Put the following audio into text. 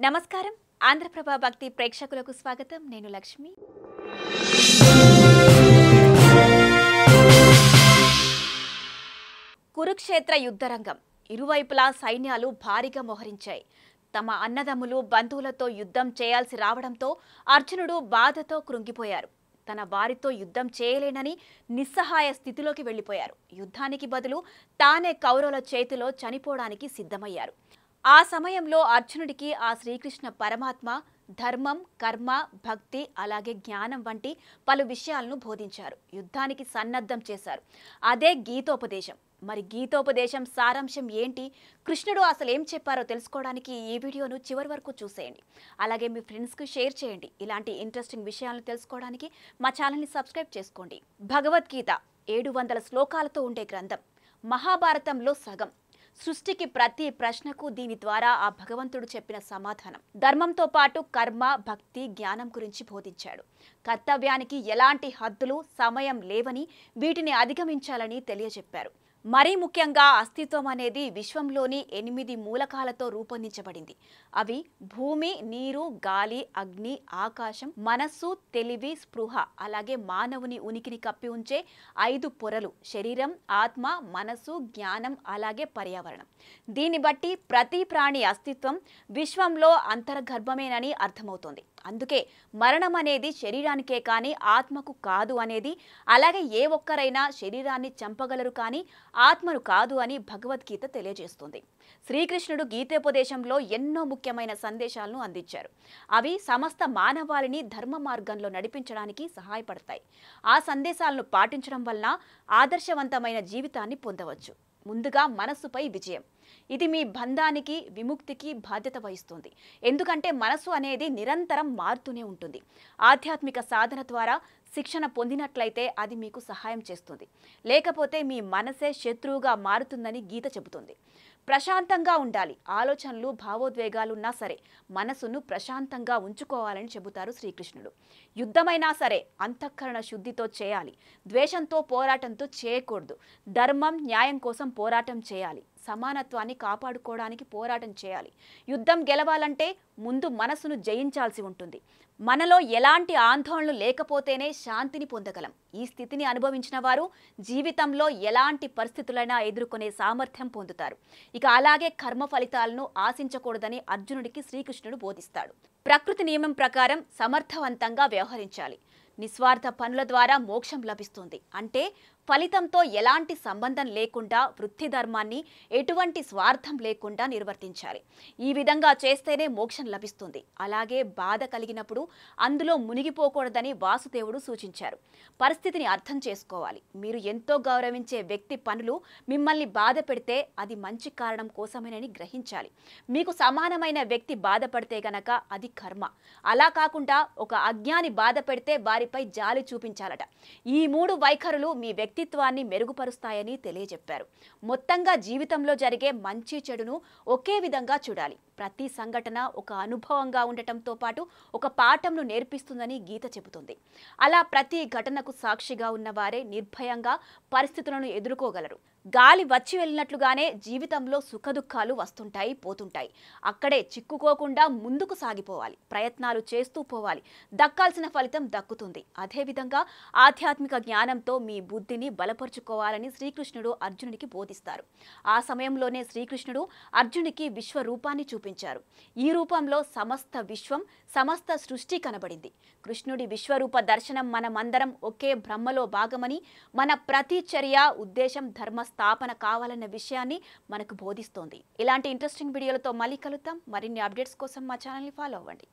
నమస్కారం. ఆంధ్రప్రభ భక్తి ప్రేక్షకులకు స్వాగతం. నేను లక్ష్మి. కురుక్షేత్ర యుద్ధరంగం. ఇరువైపులా సైన్యాలు భారీగా మోహరించాయి. తమ అన్నదమ్ములు బంధువులతో యుద్ధం చేయాల్సి రావడంతో అర్జునుడు బాధతో కృంగిపోయారు. తన వారితో యుద్ధం చేయలేనని నిస్సహాయ స్థితిలోకి వెళ్లిపోయారు. యుద్ధానికి బదులు తానే కౌరవుల చేతిలో చనిపోవడానికి సిద్ధమయ్యారు. ఆ సమయంలో అర్జునుడికి ఆ శ్రీకృష్ణ పరమాత్మ ధర్మం, కర్మ, భక్తి అలాగే జ్ఞానం వంటి పలు విషయాలను బోధించారు. యుద్ధానికి సన్నద్ధం చేశారు. అదే గీతోపదేశం. మరి గీతోపదేశం సారాంశం ఏంటి, కృష్ణుడు అసలు ఏం చెప్పారో తెలుసుకోవడానికి ఈ వీడియోను చివరి వరకు చూసేయండి. అలాగే మీ ఫ్రెండ్స్కి షేర్ చేయండి. ఇలాంటి ఇంట్రెస్టింగ్ విషయాలను తెలుసుకోవడానికి మా ఛానల్ని సబ్స్క్రైబ్ చేసుకోండి. భగవద్గీత 700 శ్లోకాలతో ఉండే గ్రంథం. మహాభారతంలో సగం. సృష్టికి ప్రతి ప్రశ్నకు దీని ద్వారా ఆ భగవంతుడు చెప్పిన సమాధానం. ధర్మంతో పాటు కర్మ, భక్తి, జ్ఞానం గురించి బోధించాడు. కర్తవ్యానికి ఎలాంటి హద్దులు, సమయం లేవని, వీటిని అధిగమించాలని తెలియజెప్పారు. మరీ ముఖ్యంగా అస్తిత్వం అనేది విశ్వంలోని 8 మూలకాలతో రూపొందించబడింది. అవి భూమి, నీరు, గాలి, అగ్ని, ఆకాశం, మనస్సు, తెలివి, స్పృహ, అలాగే మానవుని ఉనికిని కప్పి ఉంచే 5 పొరలు: శరీరం, ఆత్మ, మనస్సు, జ్ఞానం, అలాగే పర్యావరణం. దీన్ని బట్టి ప్రతి ప్రాణి అస్తిత్వం విశ్వంలో అంతర్గర్భమేనని అర్థమవుతోంది. అందుకే మరణం అనేది శరీరానికే కానీ ఆత్మకు కాదు అనేది, అలాగే ఏ ఒక్కరైనా శరీరాన్ని చంపగలరు కానీ ఆత్మను కాదు అని భగవద్గీత తెలియజేస్తుంది. శ్రీకృష్ణుడు గీతోపదేశంలో ఎన్నో ముఖ్యమైన సందేశాలను అందించారు. అవి సమస్త మానవాళిని ధర్మ మార్గంలో నడిపించడానికి సహాయపడతాయి. ఆ సందేశాలను పాటించడం వలన ఆదర్శవంతమైన జీవితాన్ని పొందవచ్చు. ముందుగా మనస్సుపై విజయం. ఇది మీ బంధానికి, విముక్తికి బాధ్యత వహిస్తుంది. ఎందుకంటే మనస్సు అనేది నిరంతరం మారుతూనే ఉంటుంది. ఆధ్యాత్మిక సాధన ద్వారా శిక్షణ పొందినట్లయితే అది మీకు సహాయం చేస్తుంది. లేకపోతే మీ మనసే శత్రువుగా మారుతుందని గీత చెబుతుంది. ప్రశాంతంగా ఉండాలి. ఆలోచనలు, భావోద్వేగాలున్నా సరే మనసును ప్రశాంతంగా ఉంచుకోవాలని చెబుతారు శ్రీకృష్ణుడు. యుద్ధమైనా సరే అంతఃకరణ శుద్ధితో చేయాలి. ద్వేషంతో, పోరాటంతో చేయకూడదు. ధర్మం, న్యాయం కోసం పోరాటం చేయాలి. సమానత్వాన్ని కాపాడుకోవడానికి పోరాటం చేయాలి. యుద్ధం గెలవాలంటే ముందు మనసును జయించాల్సి ఉంటుంది. మనలో ఎలాంటి ఆందోళనలు లేకపోతేనే శాంతిని పొందగలం. ఈ స్థితిని అనుభవించిన వారు జీవితంలో ఎలాంటి పరిస్థితులైనా ఎదుర్కొనే సామర్థ్యం పొందుతారు. ఇక అలాగే కర్మ ఫలితాలను ఆశించకూడదని అర్జునుడికి శ్రీకృష్ణుడు బోధిస్తాడు. ప్రకృతి నియమం ప్రకారం సమర్థవంతంగా వ్యవహరించాలి. నిస్వార్థ పనుల ద్వారా మోక్షం లభిస్తుంది. అంటే ఫలితంతో ఎలాంటి సంబంధం లేకుండా వృత్తి ధర్మాన్ని ఎటువంటి స్వార్థం లేకుండా నిర్వర్తించాలి. ఈ విధంగా చేస్తేనే మోక్షం లభిస్తుంది. అలాగే బాధ కలిగినప్పుడు అందులో మునిగిపోకూడదని వాసుదేవుడు సూచించారు. పరిస్థితిని అర్థం చేసుకోవాలి. మీరు ఎంతో గౌరవించే వ్యక్తి పనులు మిమ్మల్ని బాధ పెడితే అది మంచి కారణం కోసమేనని గ్రహించాలి. మీకు సమానమైన వ్యక్తి బాధపడితే గనక అది కర్మ. అలా కాకుండా ఒక అజ్ఞాని బాధ పెడితే వారిపై జాలి చూపించాలట. ఈ 3 వైఖరులు మీ వ్యక్తిత్వాన్ని మెరుగుపరుస్తాయని తెలియజెప్పారు. మొత్తంగా జీవితంలో జరిగే మంచి చెడును ఒకే విధంగా చూడాలి. ప్రతి సంఘటన ఒక అనుభవంగా ఉండటంతో పాటు ఒక పాఠంను నేర్పిస్తుందని గీత చెబుతుంది. అలా ప్రతి ఘటనకు సాక్షిగా ఉన్నవారే నిర్భయంగా పరిస్థితులను ఎదుర్కోగలరు. గాలి వచ్చి వెళ్ళినట్లుగానే జీవితంలో సుఖదుఖాలు వస్తుంటాయి, పోతుంటాయి. అక్కడే చిక్కుకోకుండా ముందుకు సాగిపోవాలి. ప్రయత్నాలు చేస్తూ పోవాలి. దక్కాల్సిన ఫలితం దక్కుతుంది. అదేవిధంగా ఆధ్యాత్మిక జ్ఞానంతో మీ బుద్ధిని బలపరుచుకోవాలని శ్రీకృష్ణుడు అర్జునుడికి బోధిస్తారు. ఆ సమయంలోనే శ్రీకృష్ణుడు అర్జునుడికి విశ్వరూపాన్ని చూపించారు. ఈ రూపంలో సమస్త విశ్వం, సమస్త సృష్టి కనబడింది. కృష్ణుడి విశ్వరూప దర్శనం మనమందరం ఒకే బ్రహ్మలో భాగమని, మన ప్రతి చర్య, ఉద్దేశం ధర్మ స్థాపన కావాలన్న విషయాన్ని మనకు బోధిస్తోంది. ఇలాంటి ఇంట్రెస్టింగ్ వీడియోలతో మళ్ళీ కలుద్దాం. మరిన్ని అప్డేట్స్ కోసం మా ఛానల్ని ఫాలో అవ్వండి.